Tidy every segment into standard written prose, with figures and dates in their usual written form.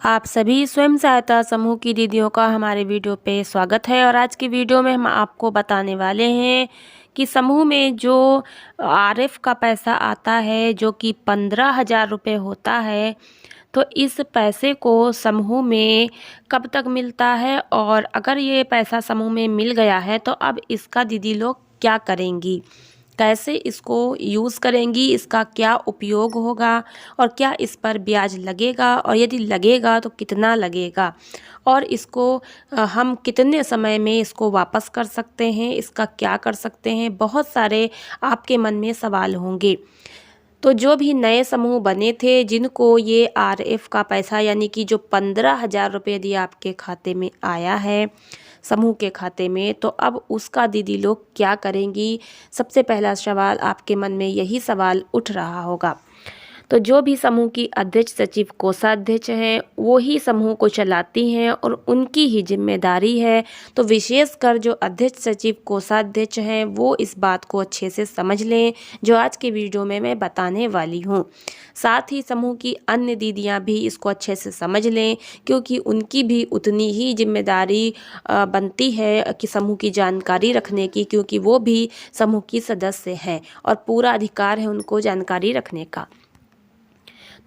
आप सभी स्वयं सहायता समूह की दीदियों का हमारे वीडियो पे स्वागत है। और आज की वीडियो में हम आपको बताने वाले हैं कि समूह में जो आरएफ का पैसा आता है, जो कि 15,000 रुपये होता है, तो इस पैसे को समूह में कब तक मिलता है और अगर ये पैसा समूह में मिल गया है तो अब इसका दीदी लोग क्या करेंगी, कैसे इसको यूज़ करेंगी, इसका क्या उपयोग होगा और क्या इस पर ब्याज लगेगा, और यदि लगेगा तो कितना लगेगा, और इसको हम कितने समय में इसको वापस कर सकते हैं, इसका क्या कर सकते हैं। बहुत सारे आपके मन में सवाल होंगे। तो जो भी नए समूह बने थे, जिनको ये आरएफ का पैसा यानी कि जो 15,000 रुपये यदि आपके खाते में आया है, समूह के खाते में, तो अब उसका दीदी लोग क्या करेंगी। सबसे पहला सवाल आपके मन में यही सवाल उठ रहा होगा। तो जो भी समूह की अध्यक्ष सचिव कोषाध्यक्ष हैं, वो ही समूह को चलाती हैं और उनकी ही जिम्मेदारी है। तो विशेषकर जो अध्यक्ष सचिव कोषाध्यक्ष हैं, वो इस बात को अच्छे से समझ लें जो आज के वीडियो में मैं बताने वाली हूँ। साथ ही समूह की अन्य दीदियाँ भी इसको अच्छे से समझ लें, क्योंकि उनकी भी उतनी ही जिम्मेदारी बनती है कि समूह की जानकारी रखने की, क्योंकि वो भी समूह की सदस्य हैं और पूरा अधिकार है उनको जानकारी रखने का।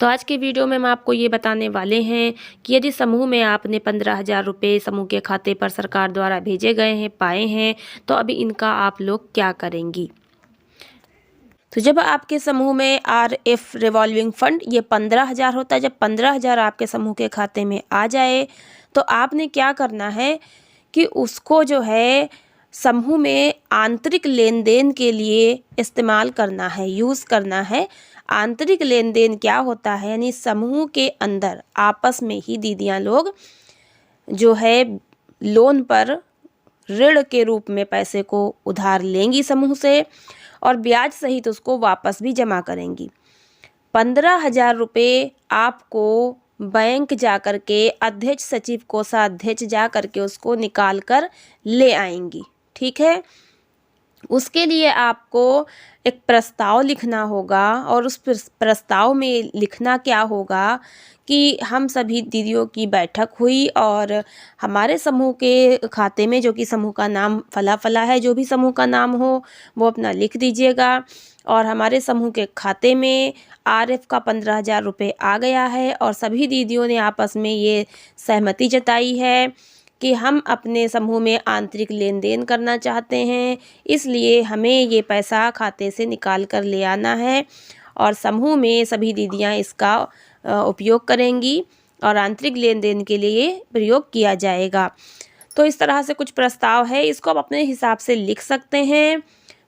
तो आज के वीडियो में हम आपको ये बताने वाले हैं कि यदि समूह में आपने 15,000 रुपये समूह के खाते पर सरकार द्वारा भेजे गए हैं, पाए हैं, तो अभी इनका आप लोग क्या करेंगी। तो जब आपके समूह में आरएफ रिवॉल्विंग फंड ये 15,000 होता है, जब 15,000 आपके समूह के खाते में आ जाए तो आपने क्या करना है कि उसको जो है समूह में आंतरिक लेन देन के लिए इस्तेमाल करना है, यूज़ करना है। आंतरिक लेन देन क्या होता है, यानी समूह के अंदर आपस में ही दीदियाँ लोग जो है लोन पर ऋण के रूप में पैसे को उधार लेंगी समूह से और ब्याज सहित उसको वापस भी जमा करेंगी। 15,000 रुपये आपको बैंक जा कर के अध्यक्ष सचिव कोषाध्यक्ष जा कर के उसको निकाल कर ले आएंगी। ठीक है, उसके लिए आपको एक प्रस्ताव लिखना होगा और उस प्रस्ताव में लिखना क्या होगा कि हम सभी दीदियों की बैठक हुई और हमारे समूह के खाते में, जो कि समूह का नाम फला फला है, जो भी समूह का नाम हो वो अपना लिख दीजिएगा, और हमारे समूह के खाते में आरएफ का 15,000 रुपये आ गया है और सभी दीदियों ने आपस में ये सहमति जताई है कि हम अपने समूह में आंतरिक लेन देन करना चाहते हैं, इसलिए हमें ये पैसा खाते से निकाल कर ले आना है और समूह में सभी दीदियां इसका उपयोग करेंगी और आंतरिक लेन देन के लिए प्रयोग किया जाएगा। तो इस तरह से कुछ प्रस्ताव है, इसको आप अपने हिसाब से लिख सकते हैं।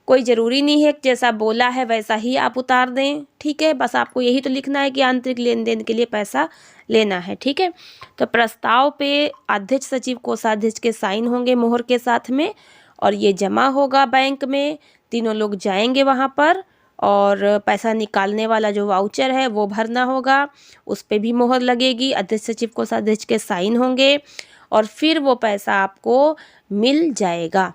कोई ज़रूरी नहीं है जैसा बोला है वैसा ही आप उतार दें। ठीक है, बस आपको यही तो लिखना है कि आंतरिक लेन देन के लिए पैसा लेना है। ठीक है, तो प्रस्ताव पे अध्यक्ष सचिव कोषाध्यक्ष के साइन होंगे मोहर के साथ में और ये जमा होगा बैंक में। तीनों लोग जाएंगे वहाँ पर और पैसा निकालने वाला जो वाउचर है वो भरना होगा, उस पर भी मोहर लगेगी, अध्यक्ष सचिव कोषाध्यक्ष के साइन होंगे और फिर वो पैसा आपको मिल जाएगा,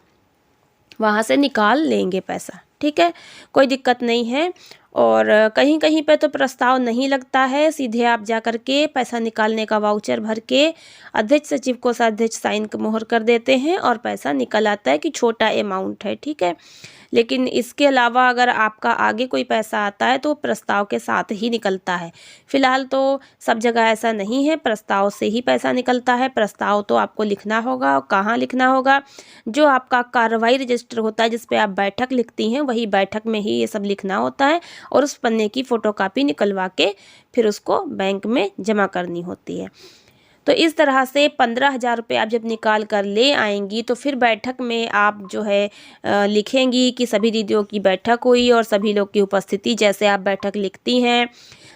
वहाँ से निकाल लेंगे पैसा। ठीक है, कोई दिक्कत नहीं है। और कहीं कहीं पे तो प्रस्ताव नहीं लगता है, सीधे आप जा कर के पैसा निकालने का वाउचर भर के अध्यक्ष सचिव कोषाध्यक्ष साइन मोहर कर देते हैं और पैसा निकल आता है कि छोटा अमाउंट है। ठीक है, लेकिन इसके अलावा अगर आपका आगे कोई पैसा आता है तो प्रस्ताव के साथ ही निकलता है। फिलहाल तो सब जगह ऐसा नहीं है, प्रस्ताव से ही पैसा निकलता है। प्रस्ताव तो आपको लिखना होगा, और कहाँ लिखना होगा, जो आपका कार्रवाई रजिस्टर होता है जिस पे आप बैठक लिखती हैं, वही बैठक में ही ये सब लिखना होता है और उस पन्ने की फ़ोटोकॉपी निकलवा के फिर उसको बैंक में जमा करनी होती है। तो इस तरह से 15,000 रुपये आप जब निकाल कर ले आएंगी तो फिर बैठक में आप जो है लिखेंगी कि सभी दीदियों की बैठक हुई और सभी लोग की उपस्थिति, जैसे आप बैठक लिखती हैं।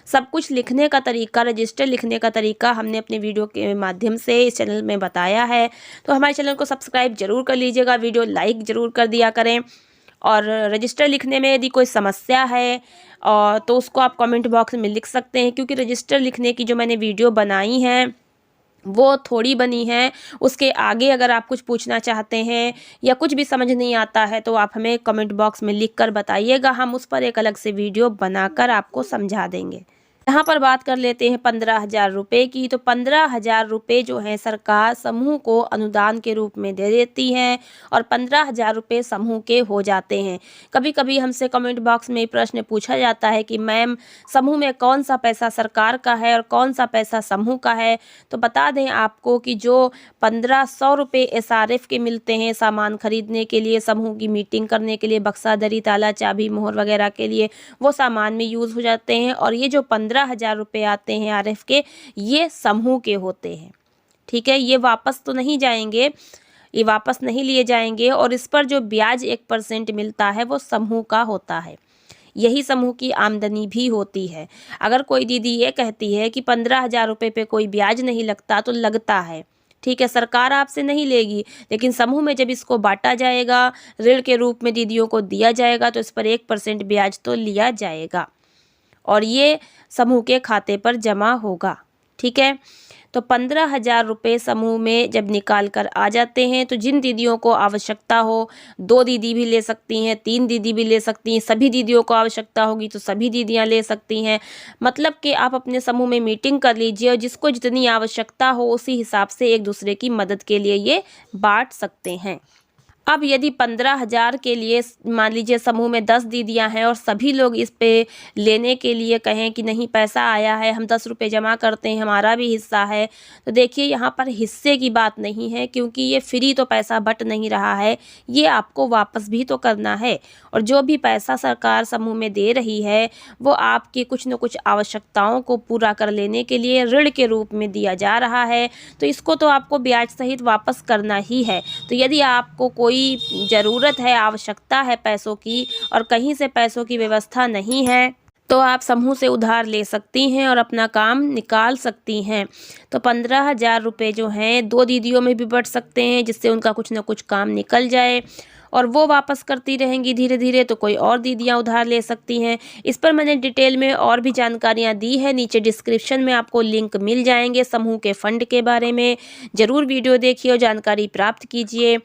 सब कुछ लिखने का तरीका, रजिस्टर लिखने का तरीका हमने अपने वीडियो के माध्यम से इस चैनल में बताया है। तो हमारे चैनल को सब्सक्राइब जरूर कर लीजिएगा, वीडियो लाइक ज़रूर कर दिया करें। और रजिस्टर लिखने में यदि कोई समस्या है और तो उसको आप कमेंट बॉक्स में लिख सकते हैं, क्योंकि रजिस्टर लिखने की जो मैंने वीडियो बनाई है वो थोड़ी बनी है। उसके आगे अगर आप कुछ पूछना चाहते हैं या कुछ भी समझ नहीं आता है तो आप हमें कमेंट बॉक्स में लिख कर बताइएगा, हम उस पर एक अलग से वीडियो बनाकर आपको समझा देंगे। यहाँ पर बात कर लेते हैं 15,000 रुपये की। तो 15,000 रुपये जो है सरकार समूह को अनुदान के रूप में दे देती है और 15,000 रुपये समूह के हो जाते हैं। कभी कभी हमसे कमेंट बॉक्स में प्रश्न पूछा जाता है कि मैम समूह में कौन सा पैसा सरकार का है और कौन सा पैसा समूह का है। तो बता दें आपको कि जो 1500 रुपये SRF के मिलते हैं सामान खरीदने के लिए, समूह की मीटिंग करने के लिए, बक्सा दरी ताला चाबी मोहर वगैरह के लिए, वो सामान में यूज़ हो जाते हैं। और ये जो 15,000 रुपये आते हैं RF के, ये समूह के होते हैं। ठीक है, ये वापस तो नहीं जाएंगे, ये वापस नहीं लिए जाएंगे और इस पर जो ब्याज 1% मिलता है वो समूह का होता है। यही समूह की आमदनी भी होती है। अगर कोई दीदी ये कहती है कि 15,000 रुपये पे कोई ब्याज नहीं लगता, तो लगता है। ठीक है, सरकार आपसे नहीं लेगी, लेकिन समूह में जब इसको बांटा जाएगा, ऋण के रूप में दीदियों को दिया जाएगा, तो इस पर 1% ब्याज तो लिया जाएगा और ये समूह के खाते पर जमा होगा। ठीक है, तो 15,000 रुपये समूह में जब निकाल कर आ जाते हैं, तो जिन दीदियों को आवश्यकता हो, 2 दीदी भी ले सकती हैं, 3 दीदी भी ले सकती हैं, सभी दीदियों को आवश्यकता होगी तो सभी दीदियां ले सकती हैं। मतलब कि आप अपने समूह में मीटिंग कर लीजिए और जिसको जितनी आवश्यकता हो उसी हिसाब से एक दूसरे की मदद के लिए ये बांट सकते हैं। अब यदि 15,000 के लिए मान लीजिए समूह में 10 दीदियां हैं और सभी लोग इस पे लेने के लिए कहें कि नहीं पैसा आया है, हम 10 रुपये जमा करते हैं, हमारा भी हिस्सा है, तो देखिए यहाँ पर हिस्से की बात नहीं है, क्योंकि ये फ्री तो पैसा बट नहीं रहा है, ये आपको वापस भी तो करना है। और जो भी पैसा सरकार समूह में दे रही है वो आपकी कुछ न कुछ आवश्यकताओं को पूरा कर लेने के लिए ऋण के रूप में दिया जा रहा है, तो इसको तो आपको ब्याज सहित वापस करना ही है। तो यदि आपको कोई ज़रूरत है, आवश्यकता है पैसों की और कहीं से पैसों की व्यवस्था नहीं है, तो आप समूह से उधार ले सकती हैं और अपना काम निकाल सकती हैं। तो 15,000 रुपये जो हैं 2 दीदियों में भी बँट सकते हैं, जिससे उनका कुछ ना कुछ काम निकल जाए और वो वापस करती रहेंगी धीरे धीरे, तो कोई और दीदियां उधार ले सकती हैं। इस पर मैंने डिटेल में और भी जानकारियां दी है, नीचे डिस्क्रिप्शन में आपको लिंक मिल जाएंगे समूह के फ़ंड के बारे में। ज़रूर वीडियो देखिए और जानकारी प्राप्त कीजिए।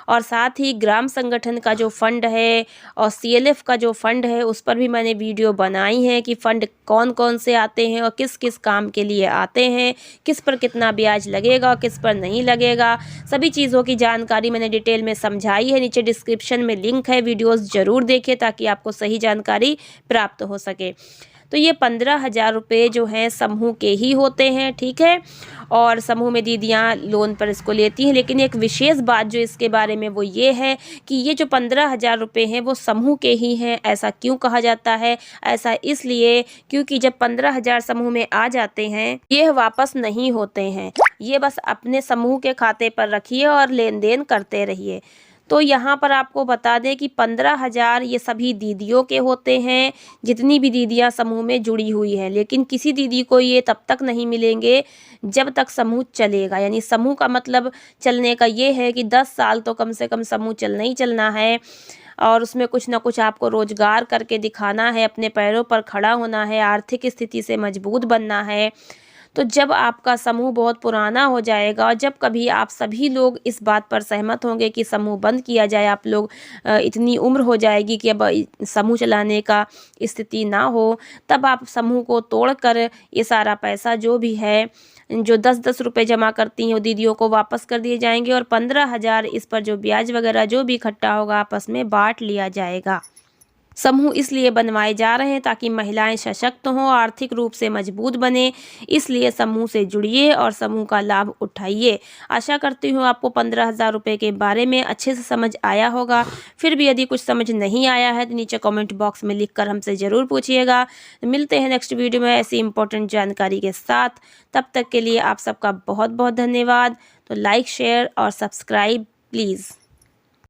और साथ ही ग्राम संगठन का जो फ़ंड है और CLF का जो फ़ंड है, उस पर भी मैंने वीडियो बनाई है कि फ़ंड कौन कौन से आते हैं और किस किस काम के लिए आते हैं, किस पर कितना ब्याज लगेगा और किस पर नहीं लगेगा। सभी चीज़ों की जानकारी मैंने डिटेल में समझाई है। नीचे डिस्क्रिप्शन में लिंक है, वीडियोस ज़रूर देखें ताकि आपको सही जानकारी प्राप्त हो सके। तो ये 15,000 रुपये जो हैं समूह के ही होते हैं। ठीक है, और समूह में दीदियाँ लोन पर इसको लेती हैं, लेकिन एक विशेष बात जो इसके बारे में वो ये है कि ये जो 15,000 रुपये हैं वो समूह के ही हैं। ऐसा क्यों कहा जाता है? ऐसा इसलिए क्योंकि जब 15,000 समूह में आ जाते हैं, ये वापस नहीं होते हैं, ये बस अपने समूह के खाते पर रखिए और लेन देन करते रहिए। तो यहाँ पर आपको बता दें कि 15,000 ये सभी दीदियों के होते हैं, जितनी भी दीदियाँ समूह में जुड़ी हुई हैं। लेकिन किसी दीदी को ये तब तक नहीं मिलेंगे जब तक समूह चलेगा। यानी समूह का मतलब चलने का ये है कि 10 साल तो कम से कम समूह चलना ही चलना है और उसमें कुछ ना कुछ आपको रोजगार करके दिखाना है, अपने पैरों पर खड़ा होना है, आर्थिक स्थिति से मजबूत बनना है। तो जब आपका समूह बहुत पुराना हो जाएगा और जब कभी आप सभी लोग इस बात पर सहमत होंगे कि समूह बंद किया जाए, आप लोग इतनी उम्र हो जाएगी कि अब समूह चलाने का स्थिति ना हो, तब आप समूह को तोड़कर ये सारा पैसा जो भी है, जो 10-10 रुपये जमा करती हैं वो दीदियों को वापस कर दिए जाएंगे और 15,000 इस पर जो ब्याज वगैरह जो भी इकट्ठा होगा आपस में बांट लिया जाएगा। समूह इसलिए बनवाए जा रहे हैं ताकि महिलाएं सशक्त हों, आर्थिक रूप से मजबूत बने। इसलिए समूह से जुड़िए और समूह का लाभ उठाइए। आशा करती हूँ आपको 15,000 रुपये के बारे में अच्छे से समझ आया होगा। फिर भी यदि कुछ समझ नहीं आया है तो नीचे कमेंट बॉक्स में लिखकर हमसे ज़रूर पूछिएगा। मिलते हैं नेक्स्ट वीडियो में ऐसी इंपॉर्टेंट जानकारी के साथ। तब तक के लिए आप सबका बहुत बहुत धन्यवाद। तो लाइक, शेयर और सब्सक्राइब प्लीज़।